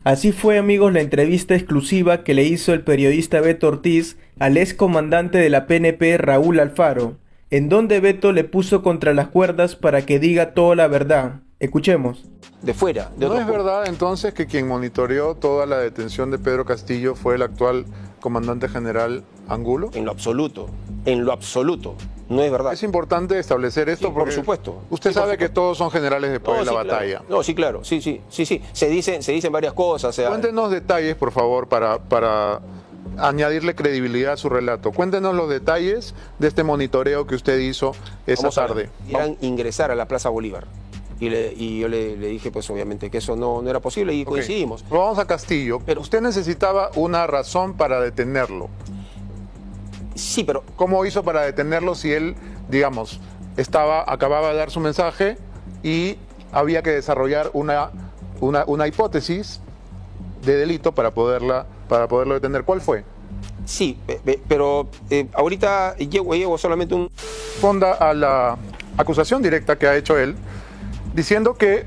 Así fue, amigos, la entrevista exclusiva que le hizo el periodista Beto Ortiz al ex comandante de la PNP, Raúl Alfaro, en donde Beto le puso contra las cuerdas para que diga toda la verdad. Escuchemos. De fuera. ¿No es verdad entonces que quien monitoreó toda la detención de Pedro Castillo fue el actual comandante general Angulo? En lo absoluto, no es verdad. Es importante establecer esto Sí, porque por supuesto. Usted Sí, por sabe que supuesto. todos son generales después de la sí, batalla. Claro. No, sí, claro, sí. Se dicen varias cosas. O sea, Cuéntenos detalles, por favor, para añadirle credibilidad a su relato. Cuéntenos los detalles de este monitoreo que usted hizo esa vamos a ver, tarde. querían ingresar a la Plaza Bolívar. Y yo le dije, pues obviamente, que eso no era posible y Ok. coincidimos. Pero vamos a Castillo. Pero- usted necesitaba una razón para detenerlo. Sí, pero ¿Cómo hizo para detenerlo si él, digamos, acababa de dar su mensaje y había que desarrollar una hipótesis de delito para poderlo detener? ¿Cuál fue? sí, pero ahorita llevo solamente un... Responda a la acusación directa que ha hecho él, diciendo que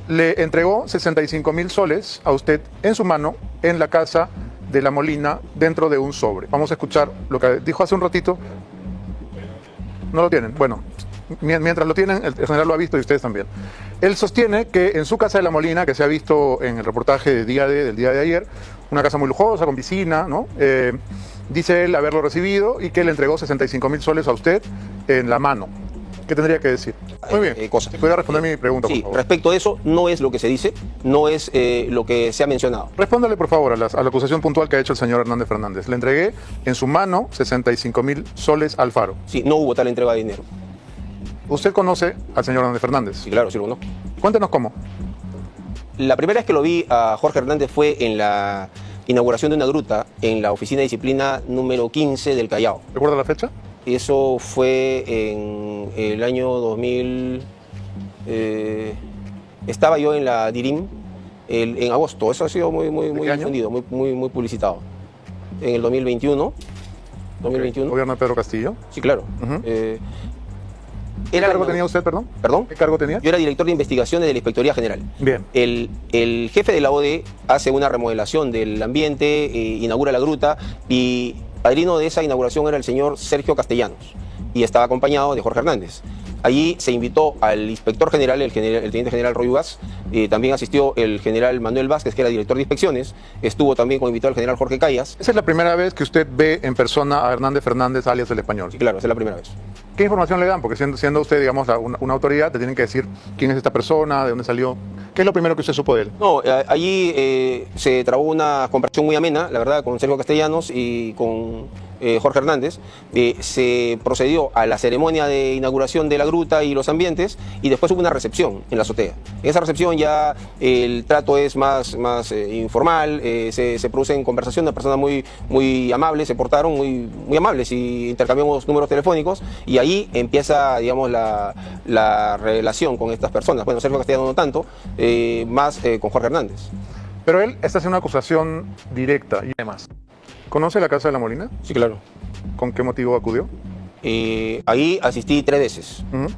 le entregó 65,000 soles a usted en su mano en la casa de La Molina dentro de un sobre. Vamos a escuchar lo que dijo hace un ratito. No lo tienen. Bueno, mientras lo tienen, el general lo ha visto y ustedes también. Él sostiene que en su casa de La Molina, que se ha visto en el reportaje del día de ayer, una casa muy lujosa, con piscina, ¿no? Dice él haberlo recibido y que le entregó 65,000 soles a usted en la mano. ¿Qué tendría que decir? Muy bien. Cosas. Si pudiera responder mi pregunta, Sí, por favor. respecto a eso, no es lo que se dice, no es lo que se ha mencionado. Respóndale, por favor, a la acusación puntual que ha hecho el señor Hernández Fernández. Le entregué en su mano 65,000 soles al Faro. Sí, no hubo tal entrega de dinero. ¿Usted conoce al señor Hernández Fernández? Sí, claro, sí lo conozco. Cuéntenos cómo. La primera vez que lo vi a Jorge Hernández fue en la inauguración de una gruta en la oficina de disciplina número 15 del Callao. ¿Recuerda la fecha? Eso fue en el año 2000. Estaba yo en la DIRIM en agosto. Eso ha sido muy qué año? difundido, muy publicitado. En el 2021. 2021. Gobierno de Pedro Castillo. Sí, claro. Ujú. Era ¿Qué la- cargo tenía usted, perdón? ¿Perdón? ¿Qué cargo tenía? Yo era director de investigaciones de la Inspectoría General. Bien. El jefe de la ODE hace una remodelación del ambiente, inaugura la gruta y padrino de esa inauguración era el señor Sergio Castellanos y estaba acompañado de Jorge Hernández. Allí se invitó al inspector general, el teniente general Roy Ugas, también asistió el general Manuel Vázquez, que era director de inspecciones, estuvo también como invitado el general Jorge Callas. Esa es la primera vez que usted ve en persona a Hernández Fernández, alias el Español. Sí, claro, esa es la primera vez. ¿Qué información le dan? Porque siendo usted, digamos, una autoridad, te tienen que decir quién es esta persona, de dónde salió. ¿Qué es lo primero que usted supo de él? No, allí se trabó una conversación muy amena, la verdad, con Sergio Castellanos y con Jorge Hernández. Se procedió a la ceremonia de inauguración de la gruta y los ambientes y después hubo una recepción en la azotea. En esa recepción ya el trato es más informal, se producen conversaciones, personas muy amables, se portaron muy amables y intercambiamos números telefónicos y ahí empieza, digamos, la relación con estas personas. Bueno, Sergio Castellanos no tanto, más con Jorge Hernández. Pero él está haciendo una acusación directa y demás. ¿Conoce la casa de La Molina? Sí, claro. ¿Con qué motivo acudió? Ahí asistí 3 veces. Ujú.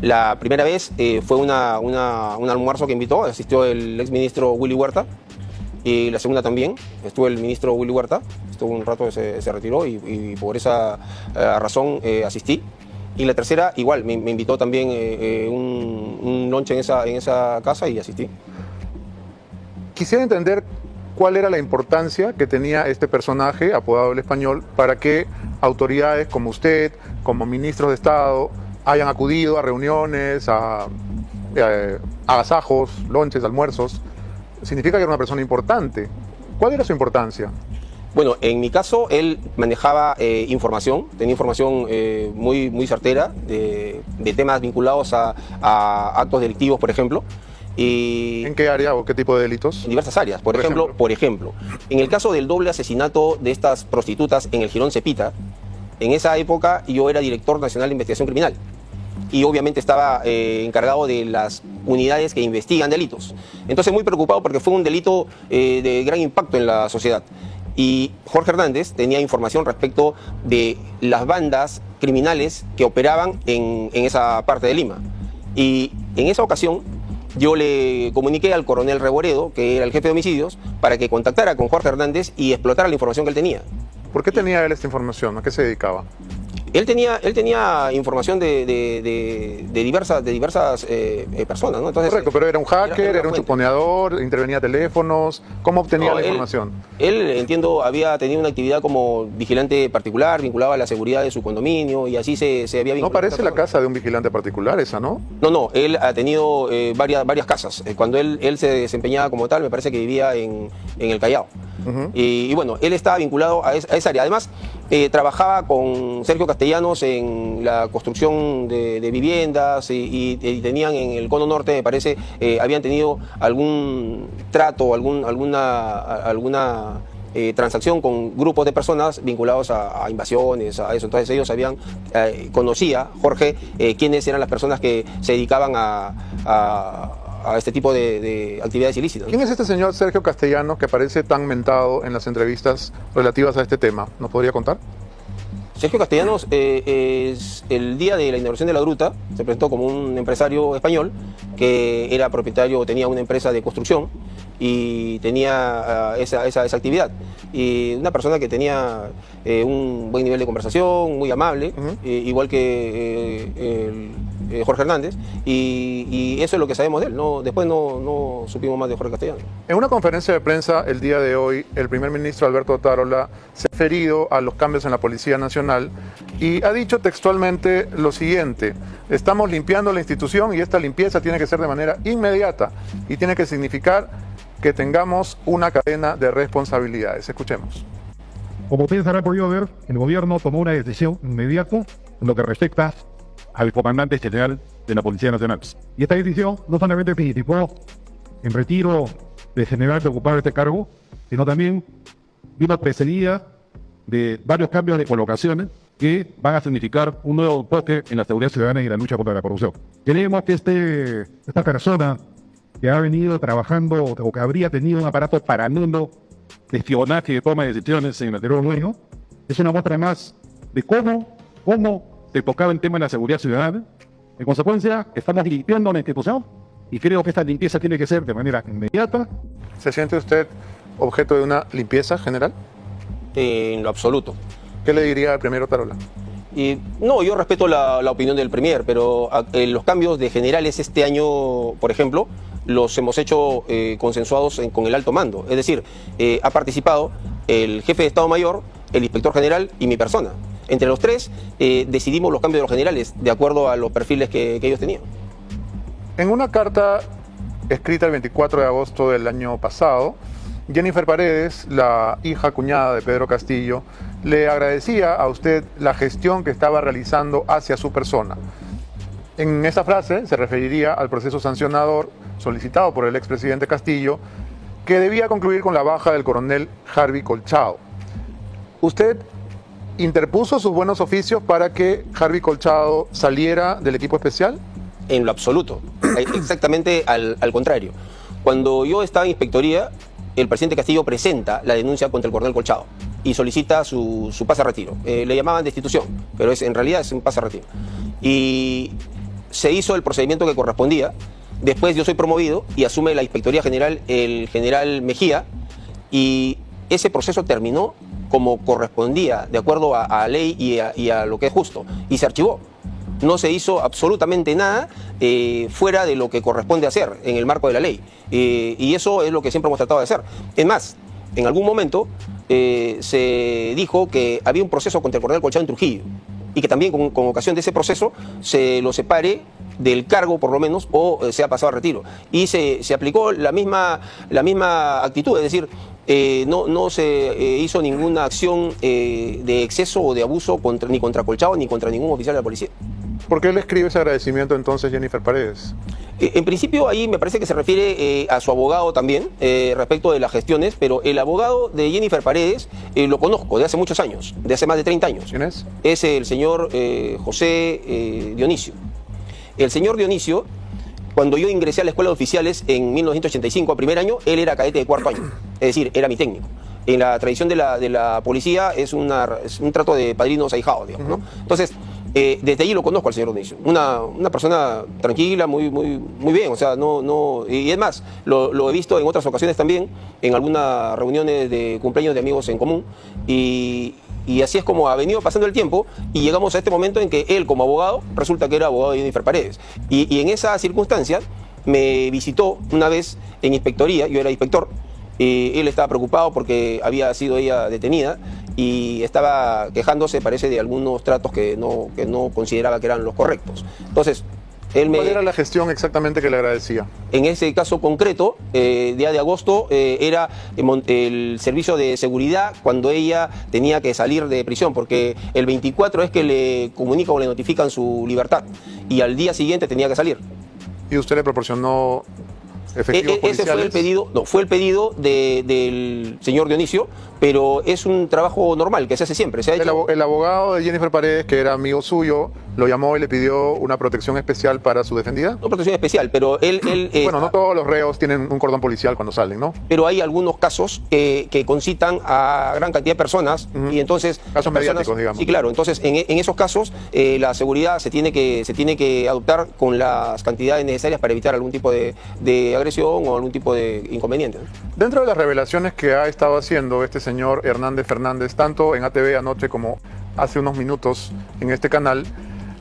La primera vez fue un almuerzo que invitó, asistió el exministro Willy Huerta. Y la segunda también, estuvo el ministro Willy Huerta, estuvo un rato, se retiró y por esa razón asistí. Y la tercera, igual, me invitó también un lunch en esa casa y asistí. Quisiera entender cuál era la importancia que tenía este personaje, apodado El Español, para que autoridades como usted, como ministros de Estado, hayan acudido a reuniones, a agasajos, lonches, almuerzos. Significa que era una persona importante. ¿Cuál era su importancia? Bueno, en mi caso, él manejaba información, tenía información muy certera de temas vinculados a actos delictivos, por ejemplo. Y ¿En qué área o qué tipo de delitos? en diversas áreas. Por ejemplo, en el caso del doble asesinato de estas prostitutas en el Jirón Cepita, en esa época yo era director nacional de investigación criminal y obviamente estaba encargado de las unidades que investigan delitos. Entonces muy preocupado porque fue un delito de gran impacto en la sociedad. Y Jorge Hernández tenía información respecto de las bandas criminales que operaban en esa parte de Lima. Y en esa ocasión yo le comuniqué al coronel Reboredo, que era el jefe de homicidios, para que contactara con Jorge Hernández y explotara la información que él tenía. ¿Por qué tenía él esta información? ¿A qué se dedicaba? Él tenía información de diversas personas, ¿no? Entonces, Correcto, pero era un hacker, era un fuente. chuponeador, intervenía a teléfonos. ¿Cómo obtenía la información? Él, entiendo, había tenido una actividad como vigilante particular, vinculado a la seguridad de su condominio, y así se había vinculado. No parece la casa de un vigilante particular esa, ¿no? No, él ha tenido varias casas. Cuando él se desempeñaba como tal, me parece que vivía en el Callao. Y bueno, él estaba vinculado a esa área. Además, trabajaba con Sergio Castellanos en la construcción de viviendas y tenían en el Cono Norte, me parece, habían tenido algún trato, alguna transacción con grupos de personas vinculados a invasiones, a eso. Entonces ellos conocía, Jorge, quiénes eran las personas que se dedicaban a este tipo de actividades ilícitas. ¿Quién es este señor Sergio Castellanos que aparece tan mentado en las entrevistas relativas a este tema? ¿Nos podría contar? Sergio Castellanos, el día de la inauguración de la gruta, se presentó como un empresario español que era propietario, tenía una empresa de construcción y tenía esa actividad. Y una persona que tenía un buen nivel de conversación, muy amable, igual que Jorge Hernández, y eso es lo que sabemos de él. Después no supimos más de Jorge Castellanos. En una conferencia de prensa el día de hoy, el primer ministro Alberto Otárola se ha referido a los cambios en la Policía Nacional y ha dicho textualmente lo siguiente: estamos limpiando la institución y esta limpieza tiene que ser de manera inmediata y tiene que significar que tengamos una cadena de responsabilidades. Escuchemos. Como ustedes habrán podido ver, el gobierno tomó una decisión inmediata en lo que respecta al comandante general de la Policía Nacional. Y esta decisión no solamente significó el retiro del general que ocupaba este cargo, sino también vino precedida de varios cambios de colocaciones que van a significar un nuevo enfoque en la seguridad ciudadana y la lucha contra la corrupción. Queremos que esta persona que ha venido trabajando o que habría tenido un aparato paralelo de espionaje y de toma de decisiones en el anterior gobierno, es una muestra más de cómo se tocaba el tema de la seguridad ciudadana. En consecuencia, estamos limpiando la institución y creo que esta limpieza tiene que ser de manera inmediata. ¿Se siente usted objeto de una limpieza general? En lo absoluto. ¿Qué le diría al primer Otárola? No, yo respeto la opinión del Premier, pero los cambios de generales este año, por ejemplo, los hemos hecho consensuados con el alto mando. Es decir, ha participado el jefe de Estado Mayor, el inspector general y mi persona. Entre los tres decidimos los cambios de los generales de acuerdo a los perfiles que ellos tenían. En una carta escrita el 24 de agosto del año pasado, Jennifer Paredes, la hija cuñada de Pedro Castillo, le agradecía a usted la gestión que estaba realizando hacia su persona. En esa frase se referiría al proceso sancionador solicitado por el expresidente Castillo, que debía concluir con la baja del coronel Harvey Colchado. ¿Usted interpuso sus buenos oficios para que Harvey Colchado saliera del equipo especial? En lo absoluto, exactamente al contrario. Cuando yo estaba en inspectoría, el presidente Castillo presenta la denuncia contra el coronel Colchado y solicita su pase a retiro. Le llamaban destitución, pero en realidad es un pase a retiro. Y se hizo el procedimiento que correspondía. Después yo soy promovido y asume la inspectoría general el general Mejía, y ese proceso terminó como correspondía, de acuerdo a ley y a lo que es justo, y se archivó. No se hizo absolutamente nada fuera de lo que corresponde hacer en el marco de la ley. Y eso es lo que siempre hemos tratado de hacer. Es más, en algún momento se dijo que había un proceso contra el coronel Colchado en Trujillo y que también con ocasión de ese proceso se lo separe del cargo por lo menos o sea pasado a retiro. Y se aplicó la misma actitud, es decir, no se hizo ninguna acción de exceso o de abuso ni contra Colchado ni contra ningún oficial de la policía. ¿Por qué le escribe ese agradecimiento entonces Jennifer Paredes? En principio ahí me parece que se refiere a su abogado también respecto de las gestiones, pero el abogado de Jennifer Paredes lo conozco de hace muchos años, de hace más de 30 años. ¿Quién es? Es el señor José Dionisio. El señor Dionisio, cuando yo ingresé a la escuela de oficiales en 1985, a primer año, él era cadete de cuarto año, es decir, era mi técnico. En la tradición de la policía es un trato de padrinos ahijados, digamos, ¿no? Entonces, Desde allí lo conozco al señor Dionisio. Una persona tranquila, muy bien. O sea, y es más, lo he visto en otras ocasiones también, en algunas reuniones de cumpleaños de amigos en común. Y así es como ha venido pasando el tiempo y llegamos a este momento en que él, como abogado, resulta que era abogado de Jennifer Paredes. Y en esa circunstancia me visitó una vez en inspectoría, yo era inspector. Él estaba preocupado porque había sido ella detenida y estaba quejándose, parece, de algunos tratos que no consideraba que eran los correctos. Entonces, ¿cuál era la gestión exactamente que le agradecía? En ese caso concreto, día de agosto, era el servicio de seguridad cuando ella tenía que salir de prisión, porque el 24 es que le comunican o le notifican su libertad y al día siguiente tenía que salir. ¿Y usted le proporcionó efectivos policiales? Ese fue el pedido, no, fue el pedido del señor Dionisio, pero es un trabajo normal que se hace siempre. Se ha hecho... El abogado de Jennifer Paredes, que era amigo suyo, lo llamó y le pidió una protección especial para su defendida. No protección especial, pero él bueno, no todos los reos tienen un cordón policial cuando salen, ¿no? Pero hay algunos casos que concitan a gran cantidad de personas y entonces... Casos mediáticos, digamos. Sí, claro. Entonces, en esos casos, la seguridad se tiene que adoptar con las cantidades necesarias para evitar algún tipo de agresión o algún tipo de inconveniente, ¿no? Dentro de las revelaciones que ha estado haciendo este señor Hernández Fernández, tanto en ATV anoche como hace unos minutos en este canal,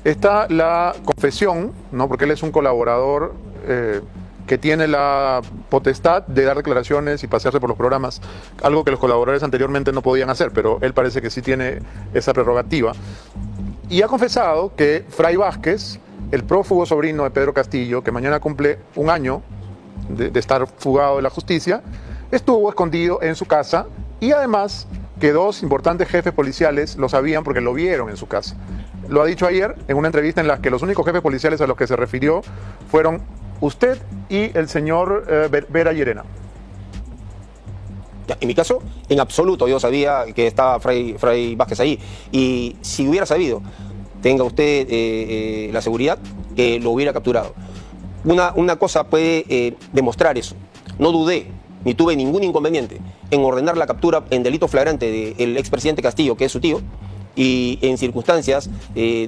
está la confesión, ¿no? Porque él es un colaborador que tiene la potestad de dar declaraciones y pasearse por los programas, algo que los colaboradores anteriormente no podían hacer, pero él parece que sí tiene esa prerrogativa. Y ha confesado que Fray Vázquez, el prófugo sobrino de Pedro Castillo, que mañana cumple un año de estar fugado de la justicia, estuvo escondido en su casa y además que dos importantes jefes policiales lo sabían porque lo vieron en su casa. Lo ha dicho ayer en una entrevista en la que los únicos jefes policiales a los que se refirió fueron usted y el señor Vera Llerena. En mi caso, en absoluto, yo sabía que estaba Fray Vázquez ahí. Y si hubiera sabido, tenga usted la seguridad, que lo hubiera capturado. Una cosa puede demostrar eso. No dudé, ni tuve ningún inconveniente en ordenar la captura en delito flagrante del expresidente Castillo, que es su tío, y en circunstancias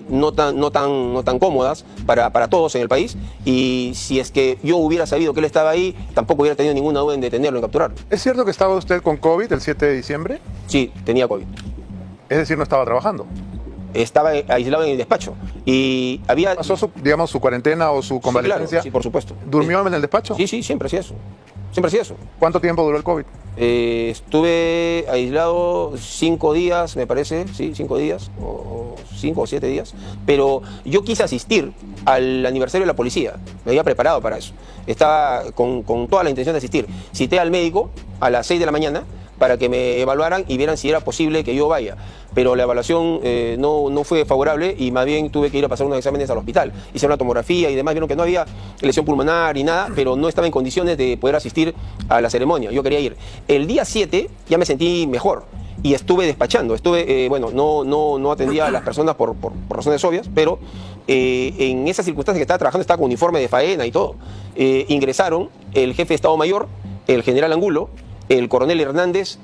no tan cómodas para todos en el país. Y si es que yo hubiera sabido que él estaba ahí, tampoco hubiera tenido ninguna duda en detenerlo, en capturarlo. ¿Es cierto que estaba usted con COVID el 7 de diciembre? Sí, tenía COVID. Es decir, no estaba trabajando. Estaba aislado en el despacho y había... ¿Pasó su cuarentena o su convalecencia? Sí, claro, sí, por supuesto. ¿Durmió en el despacho? Sí, siempre hacía eso. Siempre hacía eso. ¿Cuánto tiempo duró el COVID? Estuve aislado 5 días, me parece, sí, 5 días, o 5 o 7 días, pero yo quise asistir al aniversario de la policía, me había preparado para eso, estaba con toda la intención de asistir. Cité al médico a las 6 de la mañana para que me evaluaran y vieran si era posible que yo vaya, pero la evaluación no fue favorable y más bien tuve que ir a pasar unos exámenes al hospital. Hice una tomografía y demás, vieron que no había lesión pulmonar ni nada, pero no estaba en condiciones de poder asistir a la ceremonia, yo quería ir. El día 7 ya me sentí mejor y estuve despachando, bueno, no atendía a las personas por razones obvias, pero en esas circunstancias que estaba trabajando estaba con uniforme de faena y todo. Ingresaron el jefe de Estado Mayor, el general Angulo, el coronel Hernández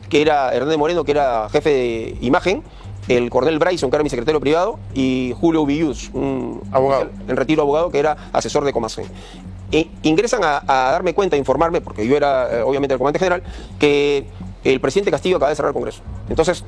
Moreno, que era jefe de imagen, el coronel Bryson, que era mi secretario privado, y Julio Villus, un abogado en retiro abogado, que era asesor de Comacén. Ingresan a darme cuenta, a informarme, porque yo era obviamente el comandante general, que el presidente Castillo acaba de cerrar el Congreso. Entonces,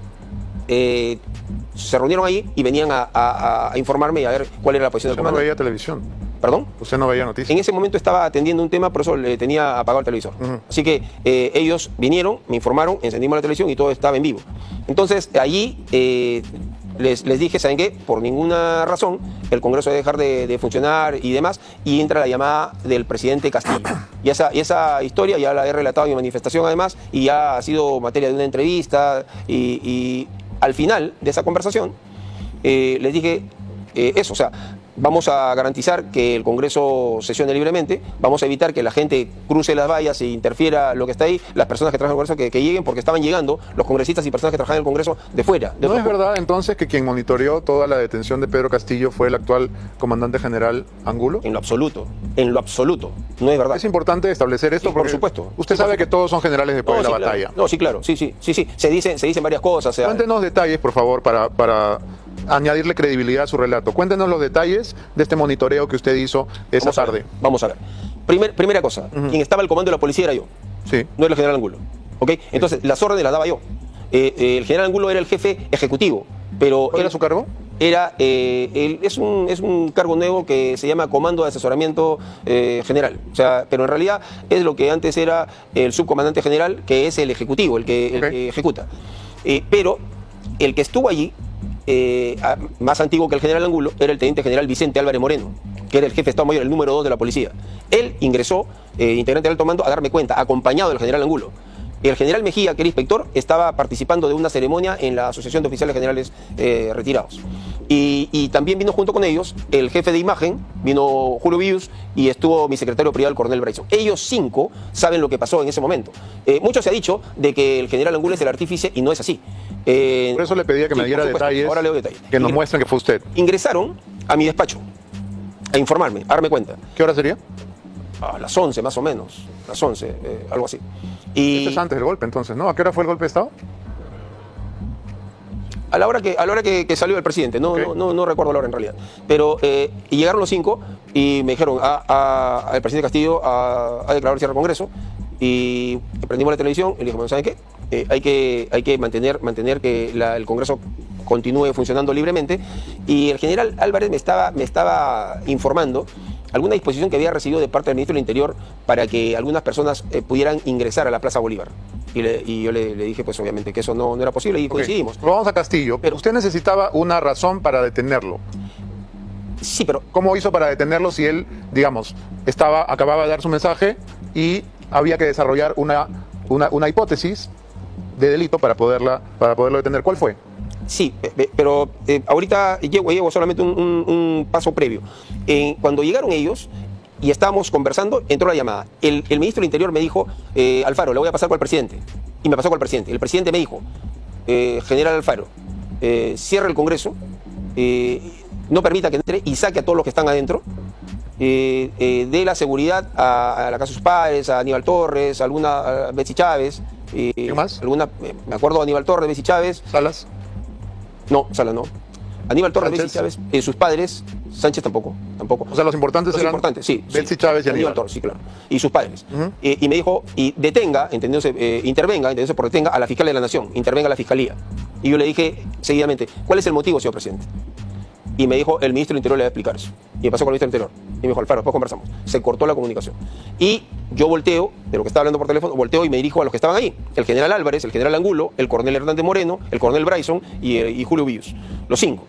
se reunieron ahí y venían a informarme y a ver cuál era la posición del comandante. ¿Usted no veía televisión? ¿Perdón? ¿Usted no veía noticias? En ese momento estaba atendiendo un tema, por eso le tenía apagado el televisor. Así que ellos vinieron, me informaron, encendimos la televisión y todo estaba en vivo. Entonces, allí les dije, ¿saben qué? Por ninguna razón el Congreso debe dejar de funcionar y demás, y entra la llamada del presidente Castillo. Y esa historia ya la he relatado en mi manifestación además, y ya ha sido materia de una entrevista, y al final de esa conversación les dije eso, o sea, vamos a garantizar que el Congreso sesione libremente, vamos a evitar que la gente cruce las vallas e interfiera lo que está ahí, las personas que trabajan en el Congreso que lleguen, porque estaban llegando los congresistas y personas que trabajan en el Congreso de fuera. ¿No es verdad entonces que quien monitoreó toda la detención de Pedro Castillo fue el actual comandante general Angulo? En lo absoluto, no es verdad. Es importante establecer esto, Sí, por porque supuesto. Usted Sí, sabe por que todos son generales después de la sí, claro. batalla. No, sí, claro, sí. Se dicen varias cosas. O sea, Cuéntenos detalles, por favor, para añadirle credibilidad a su relato. Cuéntenos los detalles de este monitoreo que usted hizo esa tarde. Vamos a ver. Primera cosa, quien estaba al comando de la policía era yo, Sí. no era el general Angulo. ¿Ok? Entonces, las órdenes las daba yo. El general Angulo era el jefe ejecutivo, pero ¿Cuál era su cargo? es un cargo nuevo que se llama Comando de Asesoramiento General. O sea, pero en realidad es lo que antes era el subcomandante general, que es el ejecutivo, el que ejecuta. Pero el que estuvo allí, más antiguo que el general Angulo, era el teniente general Vicente Álvarez Moreno, que era el jefe de Estado Mayor, el número 2 de la policía. Él ingresó, integrante del alto mando, a darme cuenta, acompañado del general Angulo. El general Mejía, que era inspector, estaba participando de una ceremonia en la Asociación de Oficiales Generales Retirados. Y también vino junto con ellos el jefe de imagen, vino Julio Vius, y estuvo mi secretario privado, el coronel Bryson. Ellos 5 saben lo que pasó en ese momento. Mucho se ha dicho de que el general Angulo es el artífice, y no es así. Por eso le pedía que me diera detalles, ahora le doy detalles. que nos muestren que fue usted. Ingresaron a mi despacho a informarme, a darme cuenta. ¿Qué hora sería? A las 11 más o menos, las 11, algo así. Y Esto es antes del golpe, entonces, ¿no? ¿A qué hora fue el golpe de Estado? a la hora que salió el presidente, no, Ok. no recuerdo la hora en realidad. Pero y llegaron los 5 y me dijeron, el presidente Castillo ha declarado cierre al Congreso, y prendimos la televisión y le dijimos, ¿saben qué? Hay que mantener que el Congreso continúe funcionando libremente. Y el general Álvarez me estaba informando alguna disposición que había recibido de parte del ministro del Interior para que algunas personas pudieran ingresar a la Plaza Bolívar. Y yo le dije, pues obviamente, que eso no era posible, y Ok. coincidimos. Vamos a Castillo. Pero- Usted necesitaba una razón para detenerlo. Sí, pero ¿Cómo hizo para detenerlo si él, digamos, acababa de dar su mensaje y había que desarrollar una hipótesis de delito para poderlo detener? ¿Cuál fue? sí, pero ahorita llego solamente un paso previo. Cuando llegaron ellos y estábamos conversando, entró la llamada. El ministro del Interior me dijo, Alfaro, le voy a pasar con el presidente. Y me pasó con el presidente. El presidente me dijo, general Alfaro, cierre el Congreso, no permita que entre y saque a todos los que están adentro, dé la seguridad a la casa de sus padres, a Aníbal Torres, a Betsy Chávez. ¿Quién más? Me acuerdo de Aníbal Torres, Betsy Chávez. ¿Salas? No, Sala no. Aníbal Torres, ¿Sánchez? Betsy Chávez, sus padres, Sánchez tampoco. O sea, los importantes Los eran importantes, sí. Betsy Chávez y Aníbal. Torres, sí, claro. Y sus padres. Ujú. Y me dijo, intervenga, entendiéndose por detenga a la fiscal de la Nación, intervenga a la fiscalía. Y yo le dije seguidamente, ¿cuál es el motivo, señor presidente? Y me dijo, el ministro del Interior le va a explicar eso. Y me pasó con el ministro del Interior. Y me dijo, Alfaro, después conversamos. Se cortó la comunicación. Y yo volteo, de lo que estaba hablando por teléfono, volteo y me dirijo a los que estaban ahí. El general Álvarez, el general Angulo, el coronel Hernández Moreno, el coronel Bryson y Julio Vius. Los 5.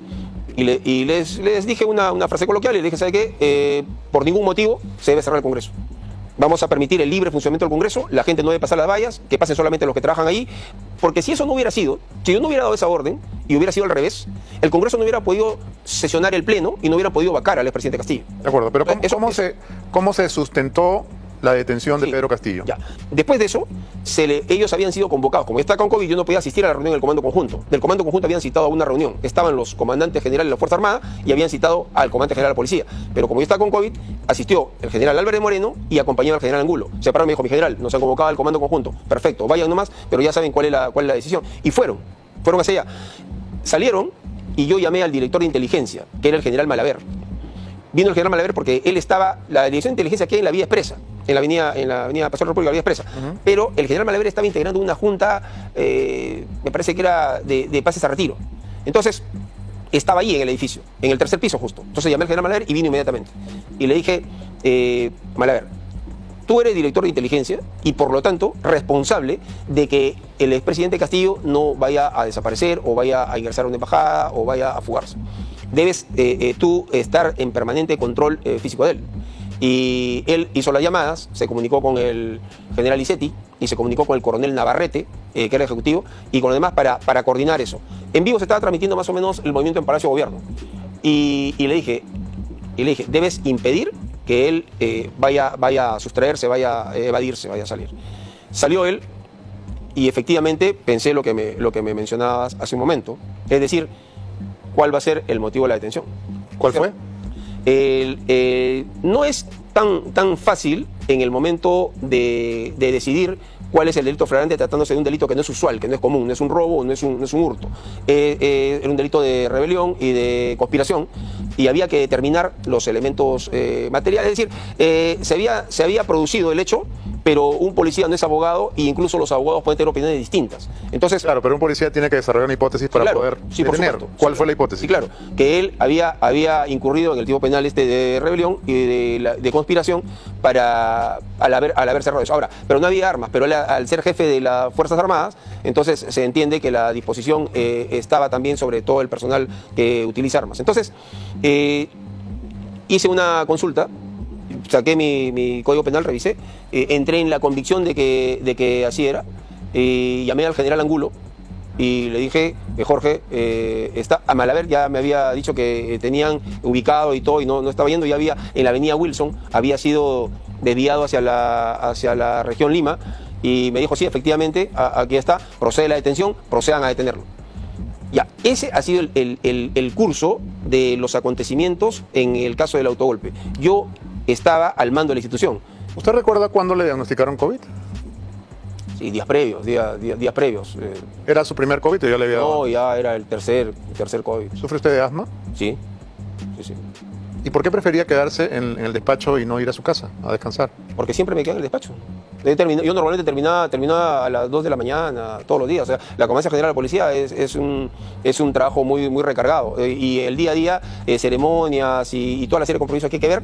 Y les dije una frase coloquial y les dije, ¿sabe qué? Por ningún motivo se debe cerrar el Congreso. Vamos a permitir el libre funcionamiento del Congreso, la gente no debe pasar las vallas, que pasen solamente los que trabajan ahí, porque si eso no hubiera sido, si yo no hubiera dado esa orden y hubiera sido al revés, el Congreso no hubiera podido sesionar el Pleno y no hubiera podido vacar al expresidente Castillo. De acuerdo, pero Eso- ¿cómo se sustentó la detención de Sí, Pedro Castillo? Ya. Después de eso, ellos habían sido convocados. Como yo estaba con COVID, yo no podía asistir a la reunión del Comando Conjunto. Del Comando Conjunto habían citado a una reunión. Estaban los comandantes generales de la Fuerza Armada y habían citado al comandante general de la Policía. Pero como yo estaba con COVID, asistió el general Álvarez Moreno y acompañaba al general Angulo. Se paró y me dijo, mi general, nos han convocado al Comando Conjunto. Perfecto, vayan nomás, pero ya saben cuál es la decisión. Y fueron hacia allá. Salieron y yo llamé al director de inteligencia, que era el general Malaver. Vino el general Malaver porque él estaba, la dirección de inteligencia aquí en la Vía Expresa, en la avenida Paseo de la República, la Vía Expresa. Pero el general Malaver estaba integrando una junta, me parece que era de pases a retiro. Entonces, estaba ahí en el edificio, en el tercer piso justo. Entonces llamé al general Malaver y vino inmediatamente. Y le dije, Malaver, tú eres director de inteligencia y por lo tanto responsable de que el expresidente Castillo no vaya a desaparecer o vaya a ingresar a una embajada o vaya a fugarse. Debes tú estar en permanente control físico de él. Y él hizo las llamadas, se comunicó con el general Isetti y se comunicó con el coronel Navarrete, que era el ejecutivo, y con los demás para coordinar eso. En vivo se estaba transmitiendo más o menos el movimiento en Palacio de Gobierno. Y le dije, debes impedir que él vaya a sustraerse, vaya a evadirse, vaya a salir. Salió él y efectivamente pensé lo que me mencionabas hace un momento, es decir, ¿cuál va a ser el motivo de la detención? ¿Cuál fue? No es tan fácil en el momento de decidir cuál es el delito flagrante tratándose de un delito que no es usual, que no es común, no es un robo, no es un hurto. Era un delito de rebelión y de conspiración, y había que determinar los elementos materiales. Es decir, se había producido el hecho, pero un policía no es abogado e incluso los abogados pueden tener opiniones distintas. Entonces, Claro, pero un policía tiene que desarrollar una hipótesis para claro, poder sí, por detener. supuesto. ¿Cuál fue la hipótesis? Sí, claro, que él había incurrido en el tipo penal de rebelión y de conspiración al haber cerrado eso. Ahora, pero no había armas, pero él, al ser jefe de las Fuerzas Armadas, entonces se entiende que la disposición estaba también sobre todo el personal que utiliza armas. Entonces, hice una consulta, saqué mi código penal, revisé, entré en la convicción de que así era, llamé al general Angulo y le dije, Jorge, a Malaver ya me había dicho que tenían ubicado y todo, y no estaba yendo, ya había en la avenida Wilson, había sido desviado hacia la región Lima, y me dijo, sí, efectivamente, aquí está, procede la detención, procedan a detenerlo. Ya, ese ha sido el curso de los acontecimientos en el caso del autogolpe. Yo estaba al mando de la institución. ¿Usted recuerda cuándo le diagnosticaron COVID? Sí, días previos. ¿Era su primer COVID o ya le había dado? No, ya era el tercer COVID. ¿Sufre usted de asma? Sí. ¿Y por qué prefería quedarse en el despacho y no ir a su casa a descansar? Porque siempre me quedo en el despacho. Yo normalmente terminaba a las 2 de la mañana, todos los días. O sea, la Comandancia General de la Policía es un trabajo muy recargado. Y el día a día, ceremonias y toda la serie de compromisos que hay que ver,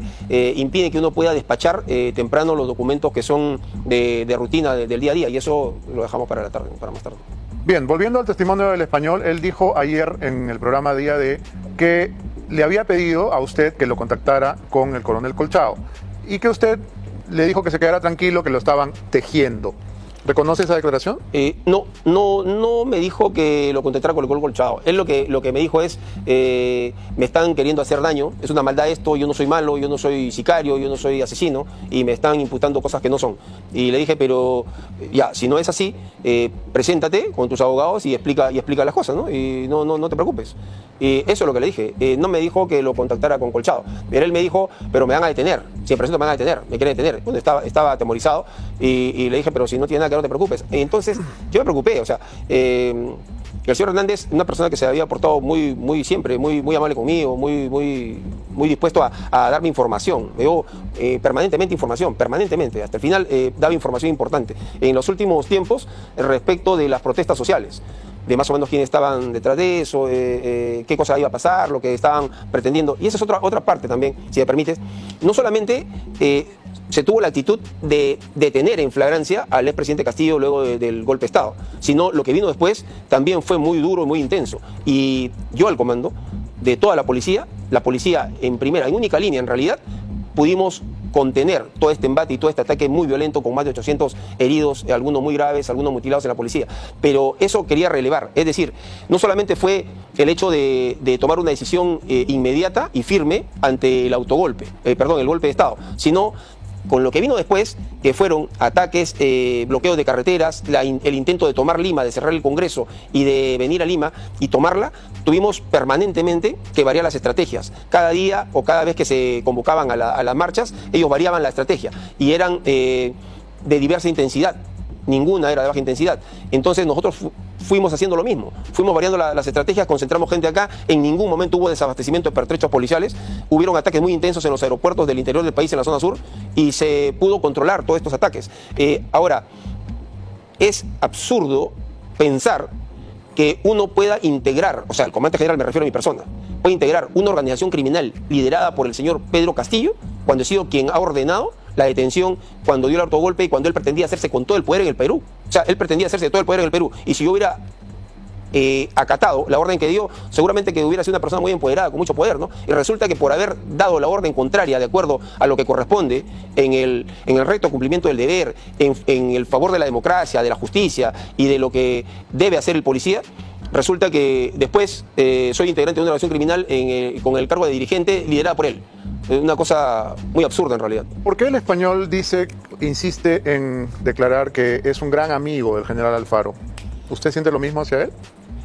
impiden que uno pueda despachar temprano los documentos que son de rutina del día a día. Y eso lo dejamos para la tarde, para más tarde. Bien, volviendo al testimonio del español, él dijo ayer en el programa Día D que le había pedido a usted que lo contactara con el coronel Colchado y que usted le dijo que se quedara tranquilo, que lo estaban tejiendo. ¿Reconoce esa declaración? No me dijo que lo contactara con el coronel Colchado. Él lo que me dijo es, me están queriendo hacer daño, es una maldad esto, yo no soy malo, yo no soy sicario, yo no soy asesino, y me están imputando cosas que no son. Y le dije, pero ya, si no es así, preséntate con tus abogados y explica las cosas, ¿no? Y no te preocupes. Y eso es lo que le dije. No me dijo que lo contactara con Colchado. Pero él me dijo, pero me van a detener. Si me presento me van a detener, me quieren detener. Bueno, estaba atemorizado y le dije, pero si no tiene nada que ver, no te preocupes. Entonces yo me preocupé, o sea, el señor Hernández, una persona que se había portado siempre muy amable conmigo, muy dispuesto a darme información. Me dio permanentemente información, permanentemente. Hasta el final daba información importante. En los últimos tiempos, respecto de las protestas sociales, de más o menos quiénes estaban detrás de eso, qué cosa iba a pasar, lo que estaban pretendiendo. Y esa es otra parte también, si me permites. No solamente se tuvo la actitud de detener en flagrancia al expresidente Castillo luego del golpe de Estado, sino lo que vino después también fue muy duro y muy intenso. Y yo al comando de toda la policía en primera, en única línea en realidad, pudimos contener todo este embate y todo este ataque muy violento con más de 800 heridos, algunos muy graves, algunos mutilados en la policía. Pero eso quería relevar, es decir, no solamente fue el hecho de tomar una decisión inmediata y firme ante el autogolpe, el golpe de Estado, sino con lo que vino después, que fueron ataques, bloqueos de carreteras, el intento de tomar Lima, de cerrar el Congreso y de venir a Lima y tomarla, tuvimos permanentemente que variar las estrategias. Cada día o cada vez que se convocaban a las marchas, ellos variaban la estrategia y eran de diversa intensidad. Ninguna era de baja intensidad. Entonces nosotros fuimos haciendo lo mismo, fuimos variando las estrategias, concentramos gente acá, en ningún momento hubo desabastecimiento de pertrechos policiales, hubieron ataques muy intensos en los aeropuertos del interior del país, en la zona sur, y se pudo controlar todos estos ataques. Ahora, es absurdo pensar que uno pueda integrar, o sea, el comandante general, me refiero a mi persona, puede integrar una organización criminal liderada por el señor Pedro Castillo, cuando he sido quien ha ordenado la detención, cuando dio el autogolpe y cuando él pretendía hacerse con todo el poder en el Perú. O sea, él pretendía hacerse todo el poder en el Perú. Y si yo hubiera acatado la orden que dio, seguramente que hubiera sido una persona muy empoderada, con mucho poder, ¿no? Y resulta que por haber dado la orden contraria, de acuerdo a lo que corresponde, en el recto cumplimiento del deber, en el favor de la democracia, de la justicia y de lo que debe hacer el policía, resulta que después soy integrante de una organización criminal con el cargo de dirigente liderada por él. Es una cosa muy absurda en realidad. ¿Por qué el español insiste en declarar que es un gran amigo del general Alfaro? ¿Usted siente lo mismo hacia él?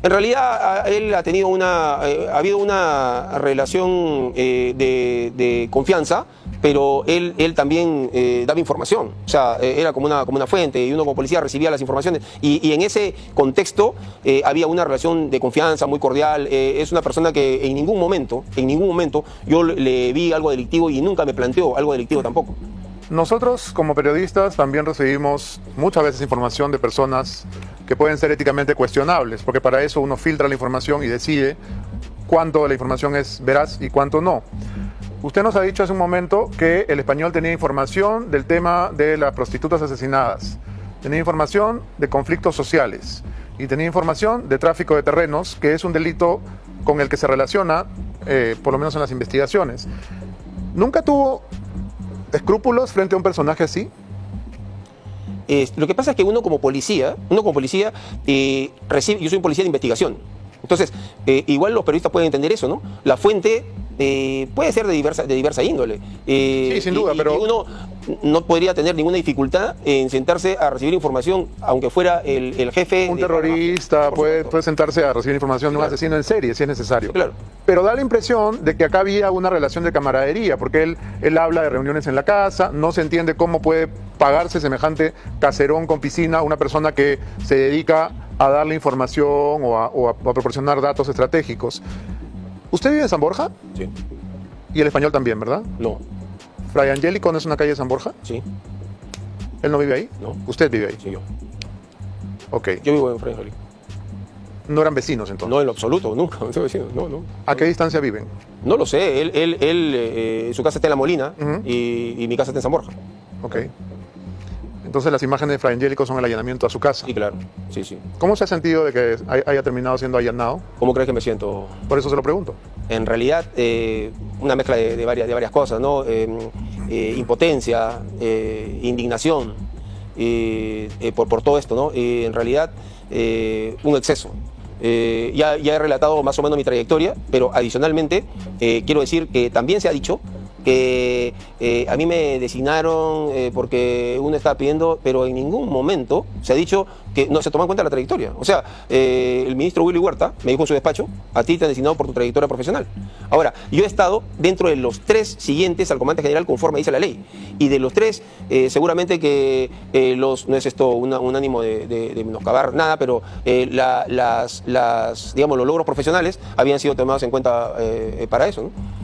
En realidad, él ha tenido ha habido una relación de confianza pero él también daba información, o sea, era como una fuente, y uno como policía recibía las informaciones, y en ese contexto había una relación de confianza muy cordial. Es una persona que en ningún momento yo le vi algo delictivo y nunca me planteó algo delictivo tampoco. Nosotros como periodistas también recibimos muchas veces información de personas que pueden ser éticamente cuestionables, porque para eso uno filtra la información y decide cuánto de la información es veraz y cuánto no. Usted nos ha dicho hace un momento que El Español tenía información del tema de las prostitutas asesinadas, tenía información de conflictos sociales y tenía información de tráfico de terrenos, que es un delito con el que se relaciona, por lo menos en las investigaciones. ¿Nunca tuvo escrúpulos frente a un personaje así? Lo que pasa es que uno como policía recibe, yo soy un policía de investigación, entonces igual los periodistas pueden entender eso, ¿no? La fuente puede ser de diversa índole. Sí, sin duda, pero y uno no podría tener ninguna dificultad en sentarse a recibir información, aunque fuera el jefe. Un terrorista puede sentarse a recibir información de un asesino en serie, si es necesario. Claro. Pero da la impresión de que acá había una relación de camaradería, porque él habla de reuniones en la casa, no se entiende cómo puede pagarse semejante caserón con piscina a una persona que se dedica a darle información o a proporcionar datos estratégicos. ¿Usted vive en San Borja? Sí. Y El Español también, ¿verdad? No. Fray Angélico no es una calle de San Borja. Sí. ¿Él no vive ahí? No. ¿Usted vive ahí? Sí, yo. Ok. Yo vivo en Fray Angélico. ¿No eran vecinos entonces? No, en lo absoluto, nunca. No. ¿A qué distancia viven? No lo sé. Su casa está en La Molina y mi casa está en San Borja. Ok. Entonces las imágenes de Fray Angélico son el allanamiento a su casa. Sí, claro. Sí. ¿Cómo se ha sentido de que haya terminado siendo allanado? ¿Cómo crees que me siento? Por eso se lo pregunto. En realidad, una mezcla de varias cosas, ¿no? Impotencia, indignación por todo esto, ¿no? En realidad, un exceso. Ya he relatado más o menos mi trayectoria, pero adicionalmente quiero decir que también se ha dicho que a mí me designaron porque uno estaba pidiendo, pero en ningún momento se ha dicho que no se toma en cuenta la trayectoria. O sea, el ministro Willy Huerta me dijo en su despacho: a ti te han designado por tu trayectoria profesional. Ahora, yo he estado dentro de los 3 siguientes al comandante general conforme dice la ley, y de los 3 seguramente que no es esto un ánimo de menoscabar nada, pero digamos, los logros profesionales habían sido tomados en cuenta para eso, ¿no?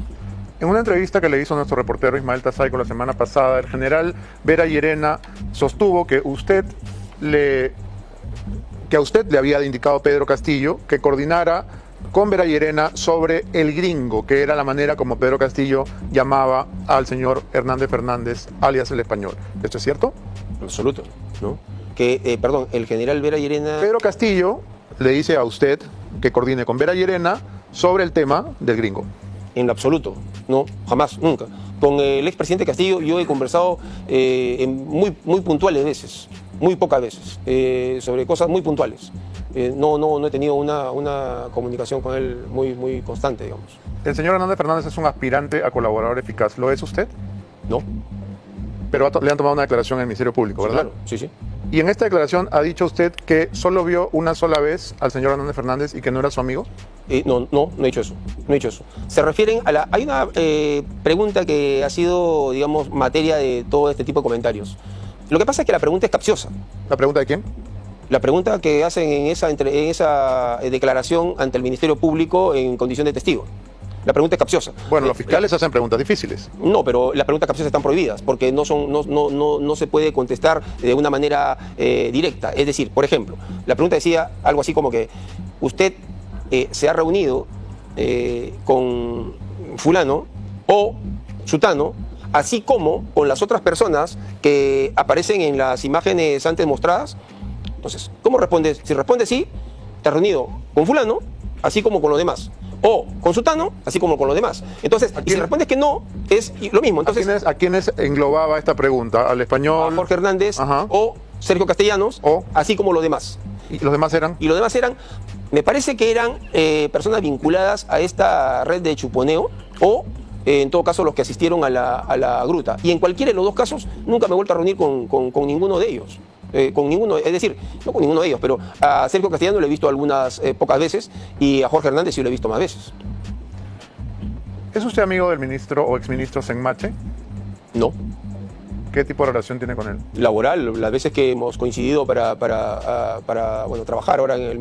En una entrevista que le hizo nuestro reportero Ismael Tazaico la semana pasada, el general Vera Llerena sostuvo que a usted le había indicado Pedro Castillo que coordinara con Vera Llerena sobre el gringo, que era la manera como Pedro Castillo llamaba al señor Hernández Fernández, alias El Español. ¿Esto es cierto? En absoluto, ¿no? Perdón, el general Vera Llerena... Pedro Castillo le dice a usted que coordine con Vera Llerena sobre el tema del gringo. En lo absoluto, no, jamás, nunca. Con el expresidente Castillo yo he conversado muy puntuales veces, muy pocas veces, sobre cosas muy puntuales. No he tenido una comunicación con él muy constante, digamos. El señor Hernández Fernández es un aspirante a colaborador eficaz. ¿Lo es usted? No. Pero le han tomado una declaración en el Ministerio Público, ¿verdad? Claro, sí. Y en esta declaración ha dicho usted que solo vio una sola vez al señor Hernández Fernández y que no era su amigo. No he dicho eso. Se refieren a hay una pregunta que ha sido, digamos, materia de todo este tipo de comentarios. Lo que pasa es que la pregunta es capciosa. ¿La pregunta de quién? La pregunta que hacen en esa declaración ante el Ministerio Público en condición de testigo. La pregunta es capciosa. Bueno, los fiscales hacen preguntas difíciles. No, pero las preguntas capciosas están prohibidas porque no se puede contestar de una manera directa. Es decir, por ejemplo, la pregunta decía algo así como que usted se ha reunido con fulano o sutano, así como con las otras personas que aparecen en las imágenes antes mostradas. Entonces, ¿cómo respondes? Si respondes sí, te has reunido con fulano, así como con los demás. O con sutano, así como con los demás. Entonces, y si respondes que no, es lo mismo. Entonces, ¿A quiénes englobaba esta pregunta? ¿Al Español? A Jorge Hernández. Ajá. O Sergio Castellanos, así como los demás. ¿Y los demás eran? Y los demás eran, me parece que eran personas vinculadas a esta red de chuponeo o, en todo caso, los que asistieron a la gruta. Y en cualquiera de los 2 casos, nunca me he vuelto a reunir con ninguno de ellos. Con ninguno, es decir, no con ninguno de ellos, pero a Sergio Castellanos lo he visto algunas pocas veces y a Jorge Hernández sí lo he visto más veces. ¿Es usted amigo del ministro o exministro Senmache? No. ¿Qué tipo de relación tiene con él? Laboral, las veces que hemos coincidido para trabajar ahora en el